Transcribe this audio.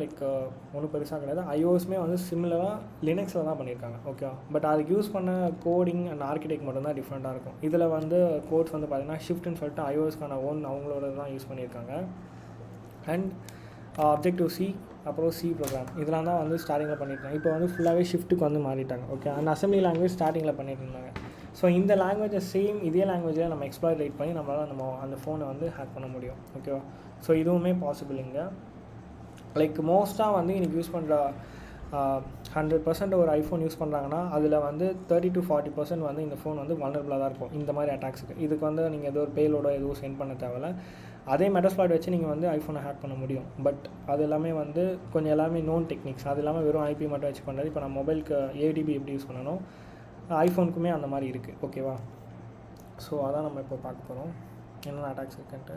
Like ஒன்றும் பெருசாக கிடையாது. iOSமே வந்து சிமிலராக லினக்ஸில் தான் பண்ணியிருக்காங்க. ஓகேவா, பட் அதுக்கு யூஸ் பண்ண கோடிங் அண்ட் ஆர்கிடெக்ட் மட்டும்தான் டிஃப்ரெண்ட்டாக இருக்கும். இதில் வந்து கோட்ஸ் வந்து பார்த்திங்கன்னா ஷிஃப்ட்னு சொல்லிட்டு iOSக்கான அவங்களோட தான் யூஸ் பண்ணியிருக்காங்க. அண்ட் Objective-C அப்புறம் C ப்ரோக்ராம் இதெல்லாம் தான் வந்து ஸ்டார்டிங்கில் பண்ணியிருக்காங்க. இப்போ வந்து ஃபுல்லாகவே ஷிஃப்ட்டுக்கு வந்து மாறிட்டாங்க. ஓகே, அண்ட் அசம்பிளி லாங்குவேஜ் ஸ்டார்டிங்கில் பண்ணிட்டு இருந்தாங்க. ஸோ இந்த லாங்குவேஜை சேம் இதே லாங்குவேஜில் நம்ம எக்ஸ்ப்ளாய்ட் பண்ணி நம்மளால் அந்த ஃபோனை வந்து ஹேக் பண்ண முடியும். ஓகேவா, ஸோ இதுவுமே பாசிபிள் இங்கே. லைக் மோஸ்ட்டாக வந்து இன்றைக்கி யூஸ் பண்ணுற 100% ஒரு ஐஃபோன் யூஸ் பண்ணுறாங்கன்னா அதில் வந்து 30 to 40% வந்து இந்த ஃபோன் வந்து வல்னரபிளாக தான் இருக்கும் இந்த மாதிரி அட்டாக்ஸுக்கு. இதுக்கு வந்து நீங்கள் ஏதோ ஒரு பேலோட எதுவும் சென்ட் பண்ண தேவையில்ல. அதே மெட்டாஸ்ப்ளாய்ட் வச்சு நீங்கள் வந்து ஐஃபோனை ஹேக் பண்ண முடியும். பட் அது எல்லாமே வந்து கொஞ்சம் எல்லாமே நோன் டெக்னிக்ஸ். அது இல்லாமல் வெறும் ஐபி மட்டும் வச்சு பண்ணுறது. இப்போ நம்ம மொபைலுக்கு ADB எப்படி யூஸ் பண்ணணும், ஐஃபோனுக்குமே அந்த மாதிரி இருக்குது. ஓகேவா, ஸோ அதான் நம்ம இப்போ பார்க்க போகிறோம் என்னென்ன அட்டாக்ஸ் இருக்குன்ட்டு.